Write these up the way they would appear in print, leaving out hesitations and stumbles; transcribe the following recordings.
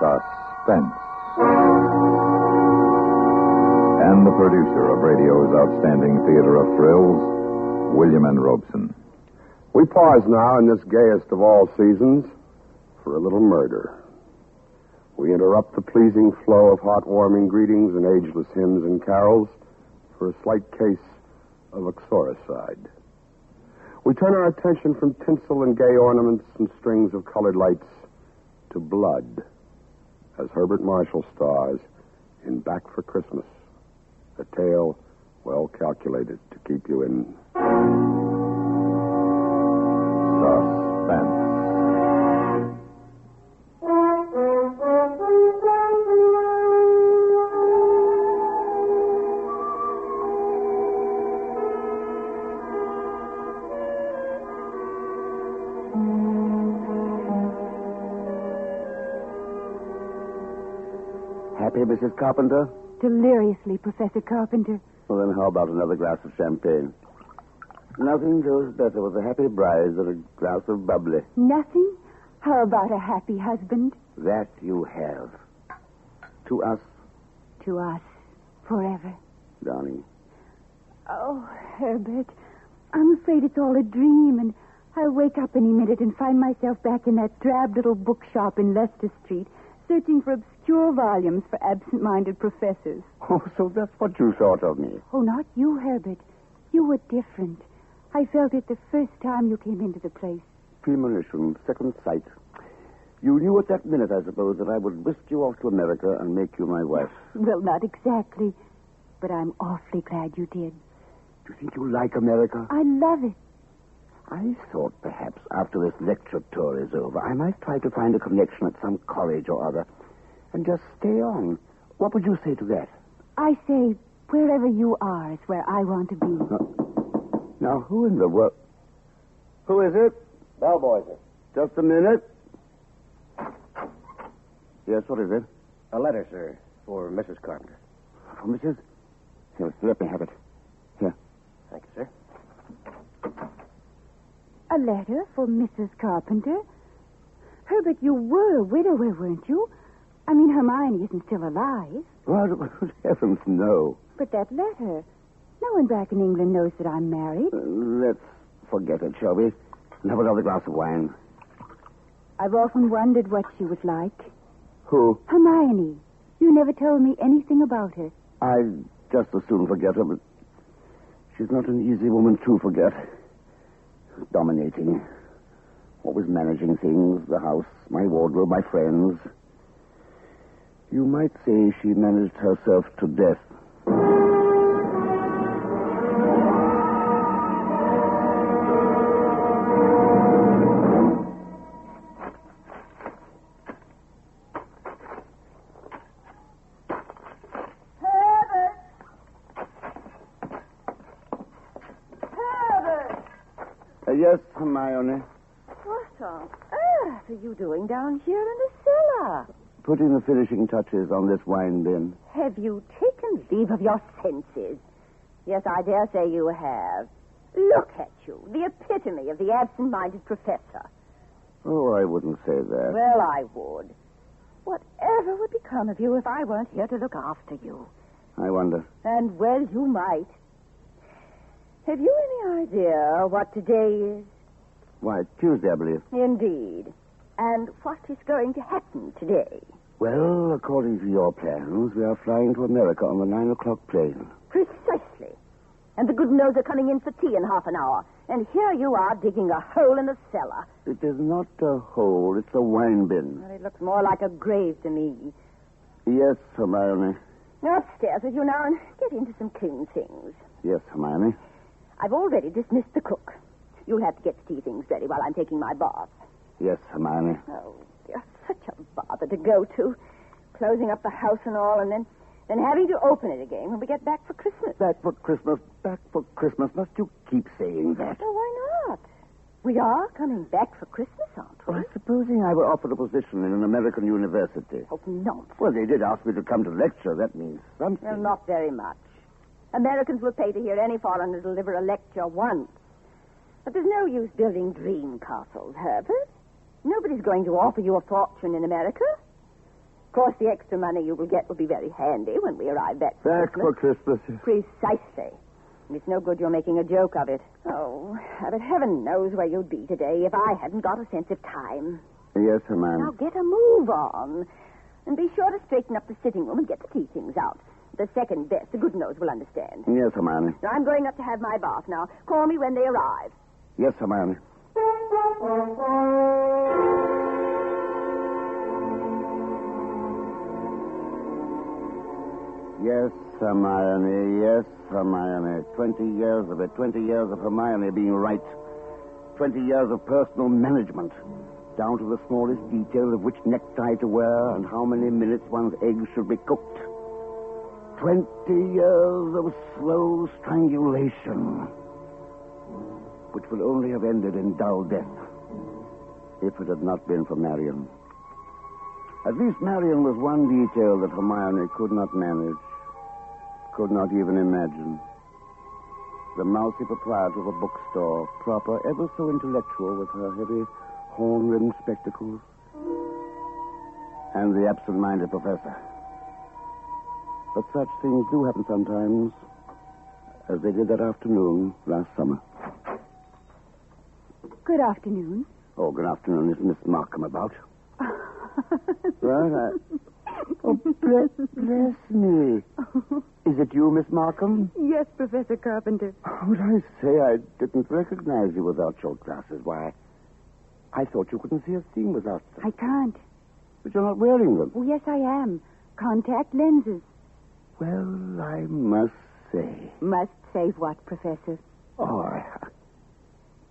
Suspense. And the producer of radio's outstanding theater of thrills, William N. Robeson. We pause now in this gayest of all seasons for a little murder. We interrupt the pleasing flow of heartwarming greetings and ageless hymns and carols for a slight case of uxoricide. We turn our attention from tinsel and gay ornaments and strings of colored lights to blood, as Herbert Marshall stars in Back for Christmas, a tale well calculated to keep you in suspense. Happy, Mrs. Carpenter? Deliriously, Professor Carpenter. Well, then how about another glass of champagne? Nothing goes better with a happy bride than a glass of bubbly. Nothing? How about a happy husband? That you have. To us. To us, forever. Darling. Oh, Herbert, I'm afraid it's all a dream, and I'll wake up any minute and find myself back in that drab little bookshop in Leicester Street, searching for obscure volumes for absent-minded professors. Oh, so that's what you thought of me. Oh, not you, Herbert. You were different. I felt it the first time you came into the place. Premonition, second sight. You knew at that minute, I suppose, that I would whisk you off to America and make you my wife. Well, not exactly, but I'm awfully glad you did. Do you think you like America? I love it. I thought perhaps after this lecture tour is over, I might try to find a connection at some college or other and just stay on. What would you say to that? I say, wherever you are is where I want to be. Now, who in the world? Who is it? Bellboy, sir. Just a minute. Yes, what is it? A letter, sir, for Mrs. Carpenter. For Mrs.? Here, let me have it. Here. Thank you, sir. A letter for Mrs. Carpenter? Herbert, you were a widower, weren't you? I mean, Hermione isn't still alive. Well, good heavens, no. But that letter, no one back in England knows that I'm married. Let's forget it, shall we? And have another glass of wine. I've often wondered what she was like. Who? Hermione. You never told me anything about her. I'd just as soon forget her, but she's not an easy woman to forget. Dominating. Always managing things, the house, my wardrobe, my friends. You might say she managed herself to death. Yes, Hermione. What on earth are you doing down here in the cellar? Putting the finishing touches on this wine bin. Have you taken leave of your senses? Yes, I dare say you have. Look at you, the epitome of the absent-minded professor. Oh, I wouldn't say that. Well, I would. Whatever would become of you if I weren't here to look after you? I wonder. And, well, you might. Have you any idea what today is? Why, Tuesday, I believe. Indeed. And what is going to happen today? Well, according to your plans, we are flying to America on the 9 o'clock plane. Precisely. And the Goodenows are coming in for tea in half an hour. And here you are digging a hole in the cellar. It is not a hole, it's a wine bin. Well, it looks more like a grave to me. Yes, Hermione. Upstairs with you now and get into some clean things. Yes, Hermione. I've already dismissed the cook. You'll have to get the tea things ready while I'm taking my bath. Yes, Hermione. Oh, dear, such a bother to go to. Closing up the house and all, and then having to open it again when we get back for Christmas. Back for Christmas, back for Christmas. Must you keep saying that? Oh, why not? We are coming back for Christmas, aren't we? Well, supposing I were offered a position in an American university. Oh, nonsense. Well, they did ask me to come to lecture. That means something. Well, not very much. Americans will pay to hear any foreigner deliver a lecture once. But there's no use building dream castles, Herbert. Nobody's going to offer you a fortune in America. Of course, the extra money you will get will be very handy when we arrive back Back for Christmas. Precisely. And it's no good you're making a joke of it. Oh, but heaven knows where you'd be today if I hadn't got a sense of time. Yes, Hermione. Now get a move on. And be sure to straighten up the sitting room and get the tea things out. The second best, the good nose will understand. Yes, Hermione. Now, I'm going up to have my bath now. Call me when they arrive. Yes, Hermione. Yes, Hermione. Yes, Hermione. 20 years of it. 20 years of Hermione being right. 20 years of personal management. Down to the smallest detail of which necktie to wear and how many minutes one's eggs should be cooked. 20 years of slow strangulation, which would only have ended in dull death if it had not been for Marion. At least Marion was one detail that Hermione could not manage, could not even imagine. The mousy proprietor of a bookstore, proper, ever so intellectual with her heavy horn-rimmed spectacles, and the absent-minded professor. But such things do happen sometimes, as they did that afternoon last summer. Good afternoon. Oh, good afternoon. Is Miss Markham about? Right. Oh, bless me. Is it you, Miss Markham? Yes, Professor Carpenter. Would I say I didn't recognize you without your glasses? Why, I thought you couldn't see a thing without them. I can't. But you're not wearing them. Oh, yes, I am. Contact lenses. Well, I must say. Must say what, Professor? Oh,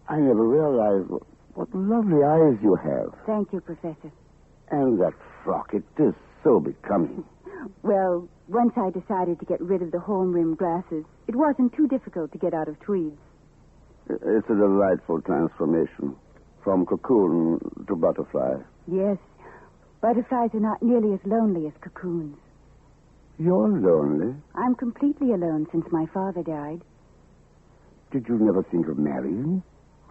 I never realized what lovely eyes you have. Thank you, Professor. And that frock, it is so becoming. Well, once I decided to get rid of the horn-rimmed glasses, it wasn't too difficult to get out of tweeds. It's a delightful transformation. From cocoon to butterfly. Yes. Butterflies are not nearly as lonely as cocoons. You're lonely? I'm completely alone since my father died. Did you never think of marrying?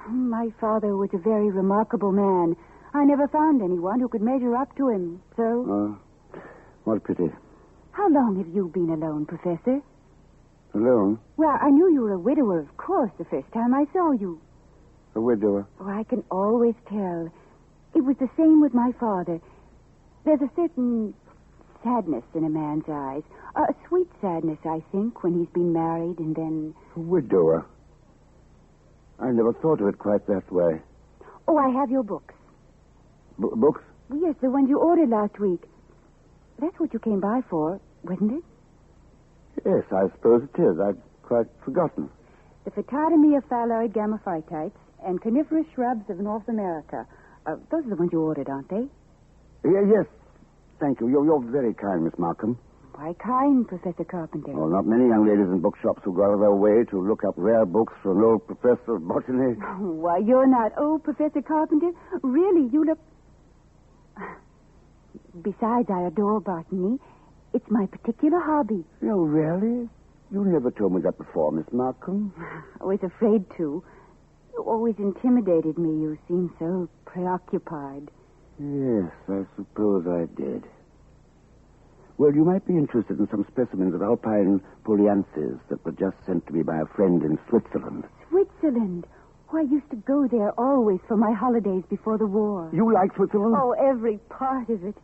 My father was a very remarkable man. I never found anyone who could measure up to him, so... Oh, what a pity. How long have you been alone, Professor? Alone? Well, I knew you were a widower, of course, the first time I saw you. A widower? Oh, I can always tell. It was the same with my father. There's a certain sadness in a man's eyes. A sweet sadness, I think, when he's been married and then... A widower? I never thought of it quite that way. Oh, I have your books. Books? Yes, the ones you ordered last week. That's what you came by for, wasn't it? Yes, I suppose it is. I'd quite forgotten. The Phytotomy of Phalloid Gammophytites and Coniferous Shrubs of North America. Those are the ones you ordered, aren't they? Yes. Thank you. You're very kind, Miss Markham. Why kind, Professor Carpenter? Oh, not many young ladies in bookshops who go out of their way to look up rare books for an old professor of botany. Why, you're not old, Professor Carpenter. Really, you look... Besides, I adore botany. It's my particular hobby. Oh, really? You never told me that before, Miss Markham. I was afraid to. You always intimidated me. You seemed so preoccupied. Yes, I suppose I did. Well, you might be interested in some specimens of alpine polyanthus that were just sent to me by a friend in Switzerland. Switzerland? Oh, I used to go there always for my holidays before the war. You like Switzerland? Oh, every part of it.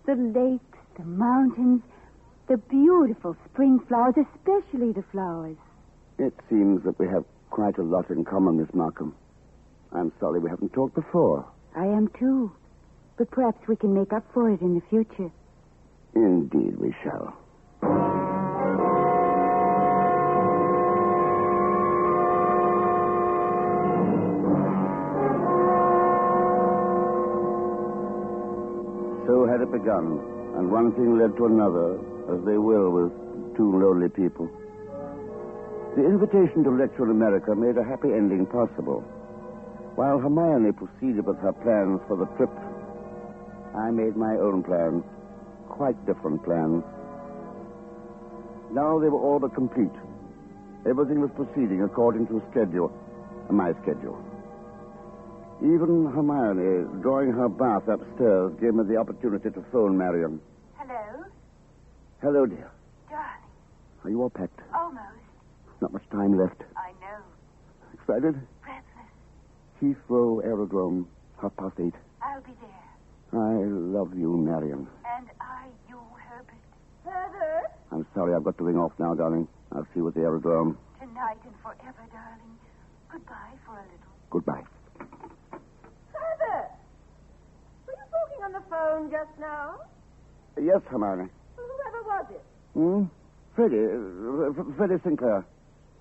The lakes, the mountains, the beautiful spring flowers, especially the flowers. It seems that we have quite a lot in common, Miss Markham. I'm sorry we haven't talked before. I am, too. But perhaps we can make up for it in the future. Indeed we shall. So had it begun, and one thing led to another, as they will with two lonely people. The invitation to lecture in America made a happy ending possible. While Hermione proceeded with her plans for the trip, I made my own plans, quite different plans. Now they were all but complete. Everything was proceeding according to my schedule. Even Hermione, drawing her bath upstairs, gave me the opportunity to phone Marion. Hello, dear. Darling, Are you all packed? almost. Not much time left. I know. Excited? Breathless. Heathrow Aerodrome, 8:30. I'll be there. I love you, Marion. And I, you, Herbert. Herbert? I'm sorry I've got to ring off now, darling. I'll see you at the aerodrome. Tonight and forever, darling. Goodbye for a little. Goodbye. Herbert! Were you talking on the phone just now? Yes, Hermione. Whoever was it? Freddie Sinclair.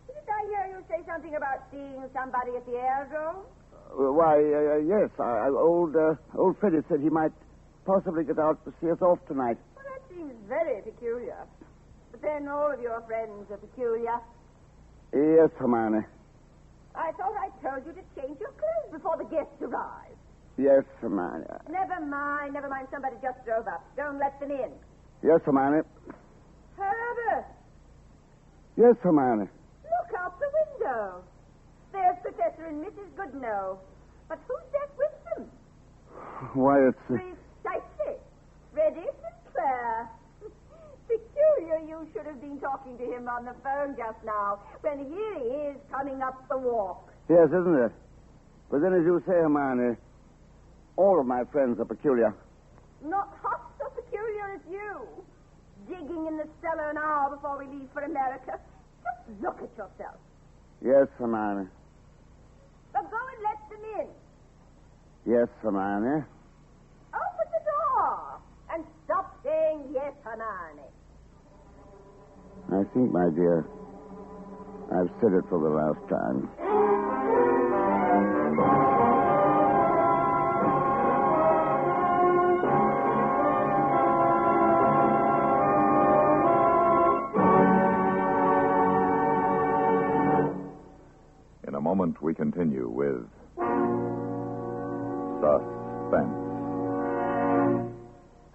Didn't I hear you say something about seeing somebody at the aerodrome? Yes. Old Freddie said he might possibly get out to see us off tonight. Well, that seems very peculiar. But then all of your friends are peculiar. Yes, Hermione. I thought I told you to change your clothes before the guests arrive. Yes, Hermione. Never mind. Somebody just drove up. Don't let them in. Yes, Hermione. Herbert, Yes, Hermione. look out the window. There's Professor and Mrs. Goodnow. But who's that with them? Why, it's... Precisely. Freddie Sinclair. Peculiar you should have been talking to him on the phone just now, when here he is coming up the walk. Yes, isn't it? But then, as you say, Hermione, all of my friends are peculiar. Not half so peculiar as you. Digging in the cellar an hour before we leave for America. Just look at yourself. Yes, Hermione. So go and let them in. Yes, Hermione. Open the door. And stop saying yes, Hermione. I think, my dear, I've said it for the last time. In a moment, we continue with Suspense.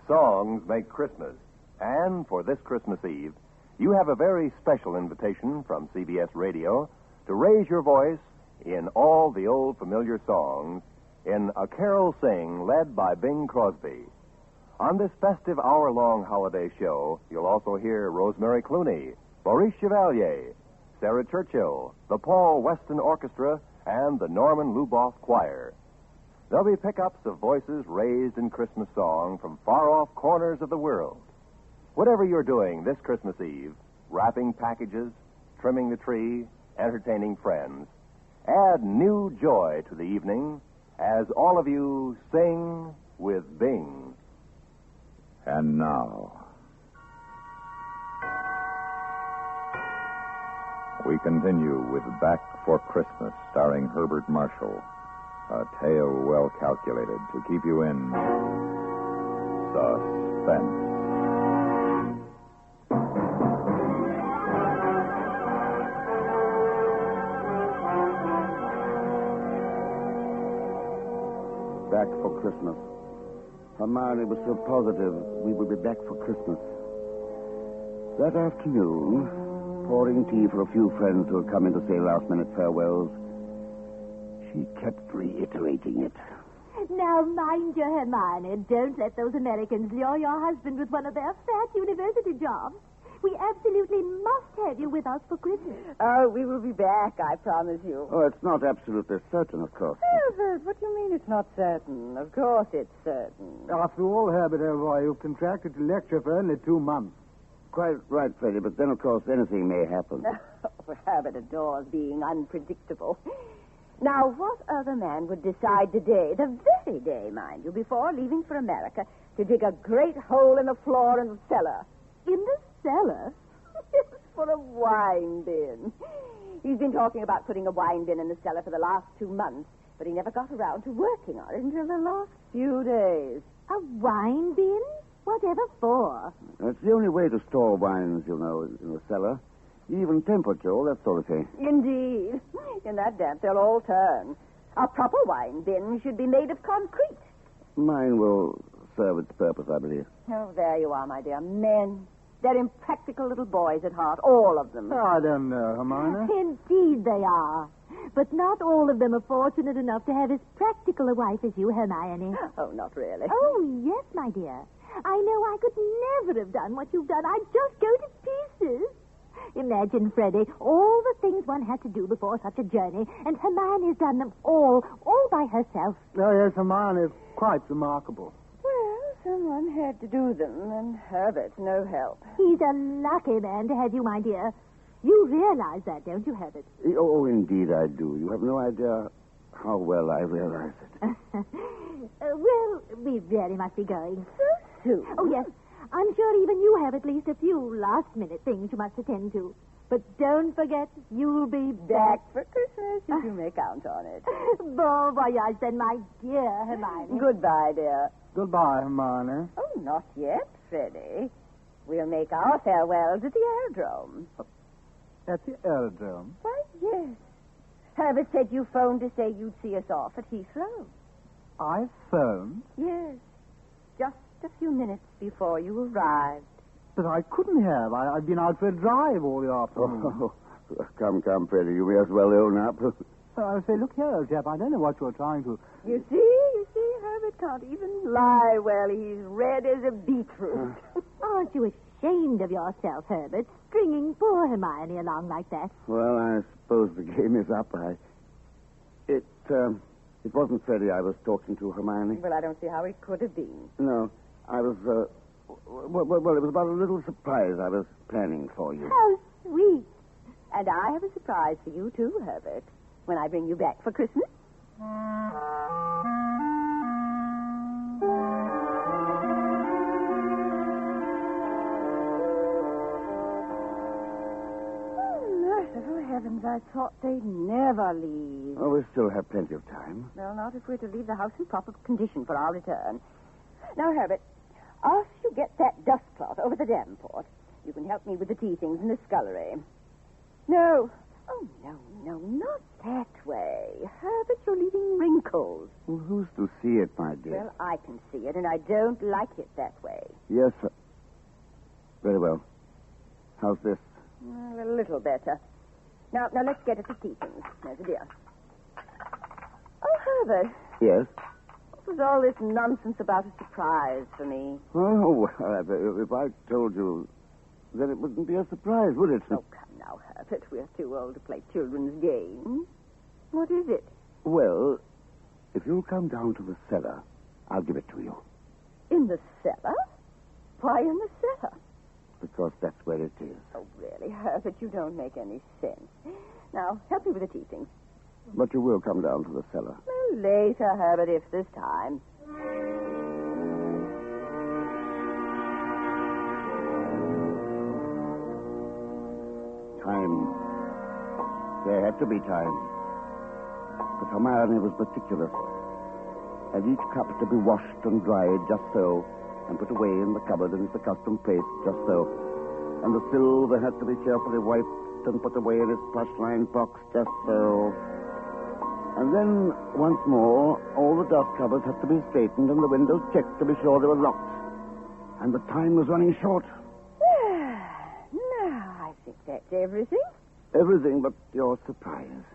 Songs make Christmas. And for this Christmas Eve, you have a very special invitation from CBS Radio to raise your voice in all the old familiar songs in A Carol Sing led by Bing Crosby. On this festive hour-long holiday show, you'll also hear Rosemary Clooney, Maurice Chevalier, Sarah Churchill, the Paul Weston Orchestra, and the Norman Luboff Choir. There'll be pickups of voices raised in Christmas song from far-off corners of the world. Whatever you're doing this Christmas Eve, wrapping packages, trimming the tree, entertaining friends, add new joy to the evening as all of you sing with Bing. And now, we continue with Back for Christmas, starring Herbert Marshall. A tale well calculated to keep you in suspense. Back for Christmas. Hermione was so positive we would be back for Christmas. That afternoon, pouring tea for a few friends who had come in to say last-minute farewells, she kept reiterating it. Now, mind you, Hermione, don't let those Americans lure your husband with one of their fat university jobs. We absolutely must have you with us for Christmas. Oh, we will be back, I promise you. Oh, it's not absolutely certain, of course. Herbert, what do you mean it's not certain? Of course it's certain. After all, Herbert, old boy, you've contracted to lecture for only 2 months. Quite right, Freddie, but then, of course, anything may happen. Herbert adores being unpredictable. Now, what other man would decide today, the very day, mind you, before leaving for America, to dig a great hole in the floor in the cellar? In the cellar? It's for a wine bin. He's been talking about putting a wine bin in the cellar for the last 2 months, but he never got around to working on it until the last few days. A wine bin? Whatever for? That's the only way to store wines, you know, in the cellar. Even temperature, all that sort of thing. Indeed. In that damp, they'll all turn. A proper wine bin should be made of concrete. Mine will serve its purpose, I believe. Oh, there you are, my dear. Men. They're impractical little boys at heart, all of them. I don't know, Hermione. Indeed they are. But not all of them are fortunate enough to have as practical a wife as you, Hermione. Oh, not really. Oh, yes, my dear. I know I could never have done what you've done. I'd just go to pieces. Imagine, Freddie, all the things one has to do before such a journey, and Hermione's done them all by herself. Oh, yes, Hermione is quite remarkable. Well, someone had to do them, and Herbert's no help. He's a lucky man to have you, my dear. You realize that, don't you, Herbert? Oh, indeed I do. You have no idea how well I realize it. Well, we really must be going. So soon? Oh, yes. I'm sure even you have at least a few last-minute things you must attend to. But don't forget, you'll be back For Christmas, if you may count on it. Bon voyage, then, my dear Hermione. Goodbye, dear. Goodbye, Hermione. Oh, not yet, Freddie. We'll make our farewells at the aerodrome. At the aerodrome. Why, yes. Herbert said you phoned to say you'd see us off at Heathrow. I phoned, Yes. Just a few minutes before you arrived. but I couldn't have. I've been out for a drive all the afternoon. Oh, come, Freddie. You may as well own up. I say, look here, old chap, I don't know what you're trying to... You see, Herbert can't even lie well. He's red as a beetroot. Aren't you ashamed of yourself, Herbert, stringing poor Hermione along like that? Well, I suppose the game is up. It wasn't Freddie I was talking to, Hermione. Well, I don't see how it could have been. No, I was, well, it was about a little surprise I was planning for you. How sweet. And I have a surprise for you, too, Herbert, when I bring you back for Christmas. Merciful heavens, I thought they'd never leave. Oh, we still have plenty of time. Well, not if we're to leave the house in proper condition for our return. Now, Herbert, after you get that dust cloth over the davenport, you can help me with the tea things in the scullery. No. Oh, no, not that way. Herbert, you're leaving wrinkles. Well, who's to see it, my dear? Well, I can see it, and I don't like it that way. Yes, sir. Very well. How's this? Well, a little better. Now, let's get at the tea things. There's a dear. Oh, Herbert, Yes? what was all this nonsense about a surprise for me? Oh, well, if I told you, then it wouldn't be a surprise, would it? Oh, come now, Herbert. We're too old to play children's games. What is it? Well, if you'll come down to the cellar, I'll give it to you. In the cellar? Why in the cellar? Because that's where it is. Oh, really, Herbert, you don't make any sense. Now, help me with the tea things. But you will come down to the cellar. Well, later, Herbert, if there's time. Time. There had to be time. But Hermione was particular. And each cup to be washed and dried just so, and put away in the cupboard in its accustomed place just so. And the silver had to be carefully wiped and put away in its plush-lined box just so. And then, once more, all the dust cupboards had to be straightened and the windows checked to be sure they were locked. And the time was running short. Now, I think that's everything. Everything but your surprise.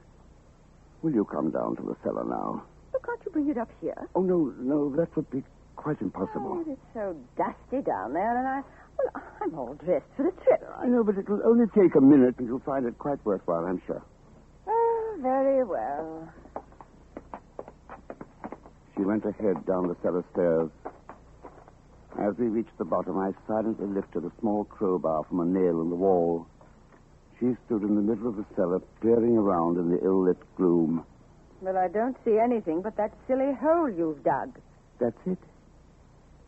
Will you come down to the cellar now? Well, can't you bring it up here? Oh, no, that would be quite impossible. Oh, it's so dusty down there, and I'm all dressed for the trip. I know, but it'll only take a minute, and you'll find it quite worthwhile, I'm sure. Oh, very well. She went ahead down the cellar stairs. As we reached the bottom, I silently lifted a small crowbar from a nail in the wall. She stood in the middle of the cellar, peering around in the ill-lit gloom. Well, I don't see anything but that silly hole you've dug. That's it.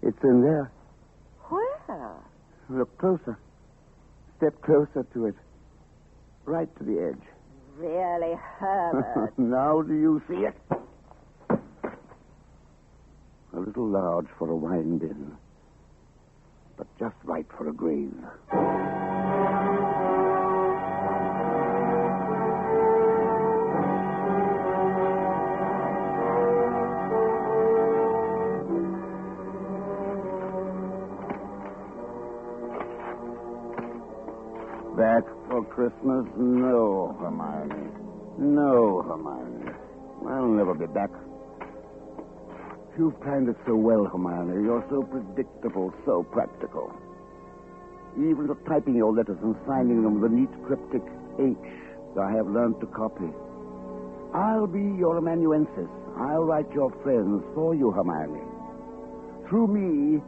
It's in there. Where? Look closer. Step closer to it. Right to the edge. Really, Herbert. Now do you see it? A little large for a wine bin, but just right for a grave. Back for Christmas? No, Hermione. No, Hermione. I'll never be back. You've planned it so well, Hermione. You're so predictable, so practical. Even to typing your letters and signing them with a neat cryptic H, I have learned to copy. I'll be your amanuensis. I'll write your friends for you, Hermione. Through me,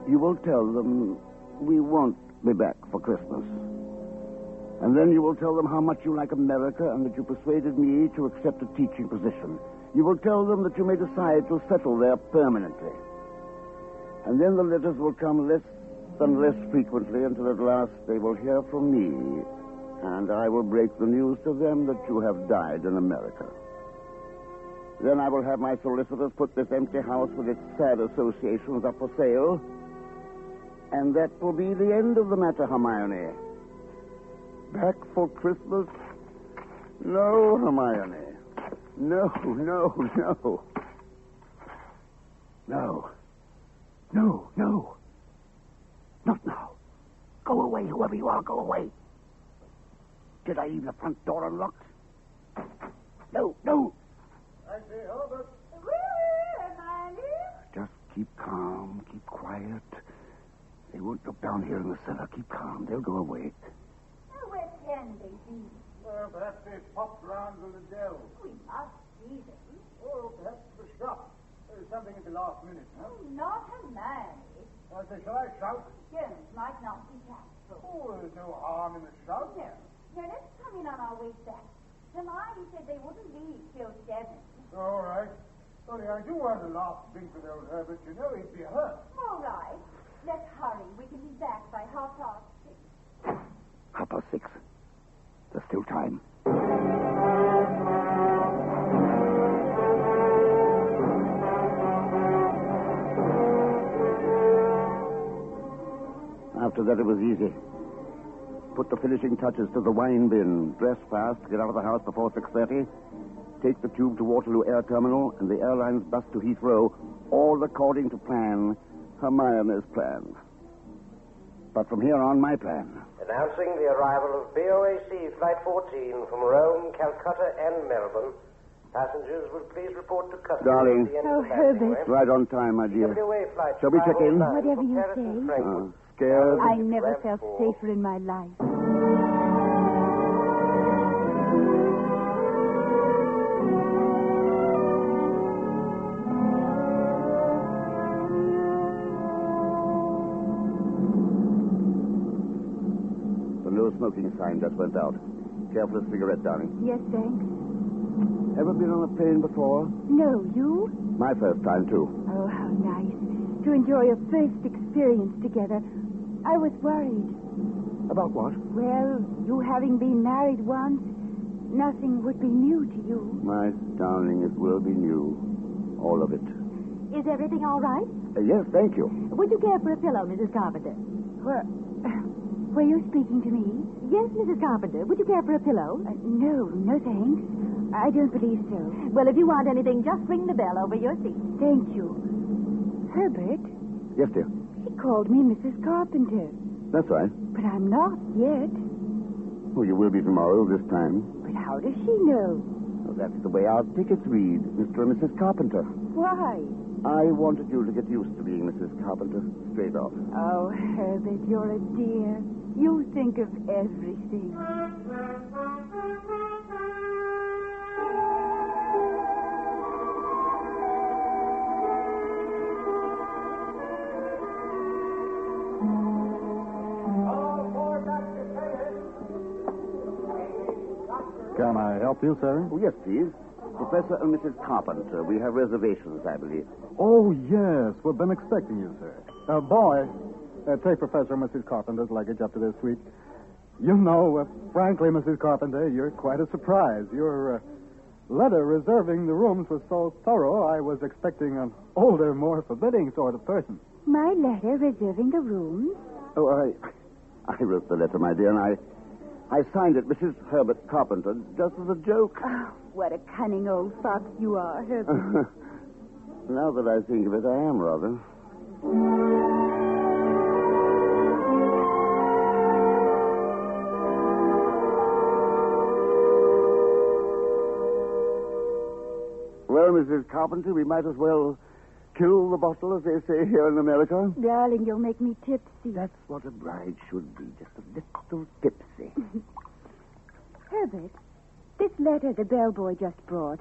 you will tell them we won't be back for Christmas. And then you will tell them how much you like America and that you persuaded me to accept a teaching position. You will tell them that you may decide to settle there permanently. And then the letters will come less and less frequently until at last they will hear from me, and I will break the news to them that you have died in America. Then I will have my solicitors put this empty house with its sad associations up for sale, and that will be the end of the matter, Hermione. Back for Christmas? No, Hermione. No, no, no. No. No, no. Not now. Go away, whoever you are, go away. Did I leave the front door unlocked? No, no. I say, Herbert. Just keep calm, keep quiet. They won't look down here in the cellar. Keep calm. They'll go away. Where can they be? Perhaps they popped round to the dell. We must see them. Or perhaps the shop. There's something at the last minute, huh? Not a man. I say, shall I shout? Jones might not be tactful. Oh, there's no harm in the shout. No. Now, let's come in on our way back. Hermione said they wouldn't leave till 7. All right. Only I do want a last drink with old Herbert. You know he'd be hurt. All right. Let's hurry. We can be back by 6:30. 6:30. There's still time. After that, it was easy. Put the finishing touches to the wine bin. Dress fast, get out of the house before 6:30. Take the tube to Waterloo Air Terminal and the airline's bus to Heathrow, all according to plan, Hermione's plan. But from here on, my plan. Announcing the arrival of BOAC Flight 14 from Rome, Calcutta, and Melbourne. Passengers will please report to customs. Darling. At the end Oh, of the landing Herbert. way. Right on time, my dear. TWA flight Shall we check in? 509 Whatever from you Paris and say. Frankfurt. Scared? I never felt safer in my life. The no smoking sign just went out. Careful of cigarette, darling. Yes, thanks. Ever been on a plane before? No, you? My first time, too. Oh, how nice. To enjoy a first experience together. I was worried. About what? Well, you having been married once, nothing would be new to you. My darling, it will be new. All of it. Is everything all right? Yes, thank you. Would you care for a pillow, Mrs. Carpenter? Were you speaking to me? Yes, Mrs. Carpenter. Would you care for a pillow? No, thanks. I don't believe so. Well, if you want anything, just ring the bell over your seat. Thank you. Herbert, Yes, dear. she called me Mrs. Carpenter. That's right. But I'm not yet. Oh, you will be tomorrow this time. But how does she know? Well, that's the way our tickets read, Mr. and Mrs. Carpenter. Why? I wanted you to get used to being Mrs. Carpenter straight off. Oh, Herbert, you're a dear. You think of everything. Can I help you, sir? Oh, yes, please. Professor and Mrs. Carpenter. We have reservations, I believe. Oh, yes. We've been expecting you, sir. Boy, take Professor and Mrs. Carpenter's luggage up to their suite. You know, frankly, Mrs. Carpenter, you're quite a surprise. Your letter reserving the rooms was so thorough, I was expecting an older, more forbidding sort of person. My letter reserving the rooms? Oh, I wrote the letter, my dear, and I signed it Mrs. Herbert Carpenter, just as a joke. Oh, what a cunning old fox you are, Herbert. Now that I think of it, I am rather. Well, Mrs. Carpenter, we might as well kill the bottle, as they say here in America? Darling, you'll make me tipsy. That's what a bride should be, just a little tipsy. Herbert, this letter the bellboy just brought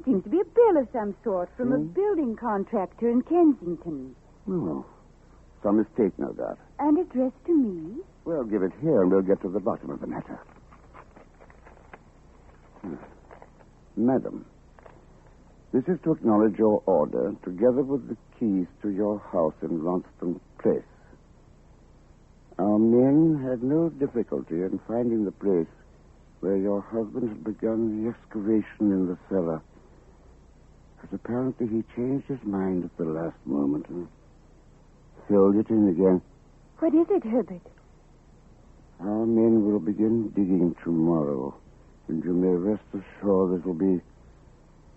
seems to be a bill of some sort from a building contractor in Kensington. Oh, some mistake, no doubt. And addressed to me? Well, give it here and we'll get to the bottom of the matter. Madam, this is to acknowledge your order, together with the keys to your house in Ronston Place. Our men had no difficulty in finding the place where your husband had begun the excavation in the cellar. But apparently he changed his mind at the last moment and filled it in again. What is it, Herbert? Our men will begin digging tomorrow, and you may rest assured this will be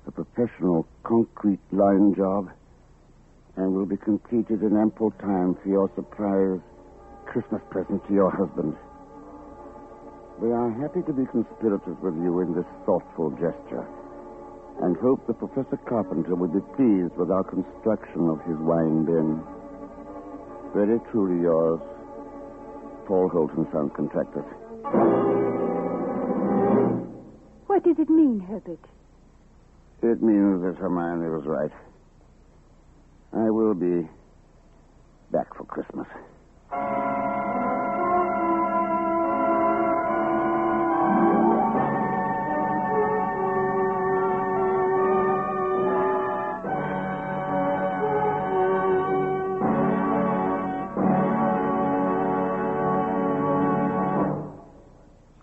a professional concrete line job and will be completed in ample time for your surprise Christmas present to your husband. We are happy to be conspirators with you in this thoughtful gesture and hope that Professor Carpenter will be pleased with our construction of his wine bin. Very truly yours, Paul Holt and Sons Contractors. What does it mean, Herbert? It means that Hermione was right. I will be back for Christmas.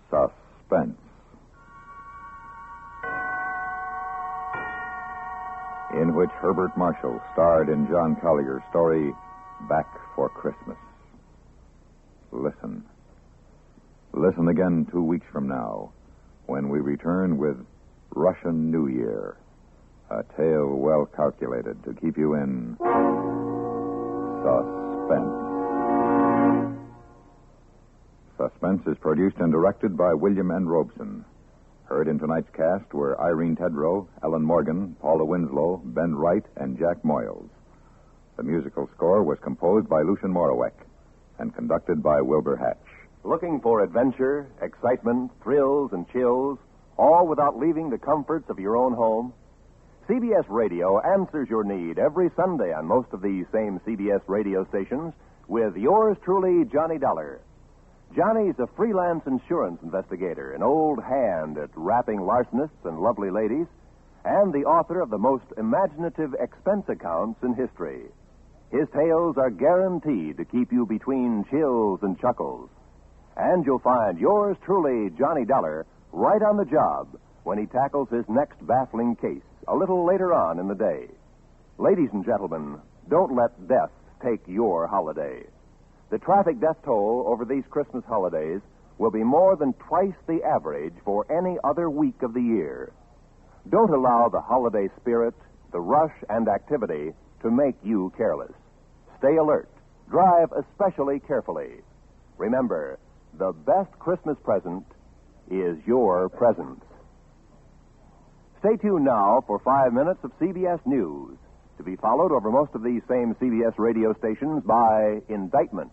Suspense. In which Herbert Marshall starred in John Collier's story, Back for Christmas. Listen. Listen again 2 weeks from now, when we return with Russian New Year, a tale well calculated to keep you in suspense. Suspense is produced and directed by William N. Robeson. Heard in tonight's cast were Irene Tedrow, Ellen Morgan, Paula Winslow, Ben Wright, and Jack Moyles. The musical score was composed by Lucian Morawek and conducted by Wilbur Hatch. Looking for adventure, excitement, thrills, and chills, all without leaving the comforts of your own home? CBS Radio answers your need every Sunday on most of these same CBS radio stations with yours truly, Johnny Dollar. Johnny's a freelance insurance investigator, an old hand at rapping larcenists and lovely ladies, and the author of the most imaginative expense accounts in history. His tales are guaranteed to keep you between chills and chuckles. And you'll find yours truly, Johnny Dollar, right on the job when he tackles his next baffling case a little later on in the day. Ladies and gentlemen, don't let death take your holiday. The traffic death toll over these Christmas holidays will be more than twice the average for any other week of the year. Don't allow the holiday spirit, the rush and activity to make you careless. Stay alert. Drive especially carefully. Remember, the best Christmas present is your presence. Stay tuned now for 5 minutes of CBS News, to be followed over most of these same CBS radio stations by indictment.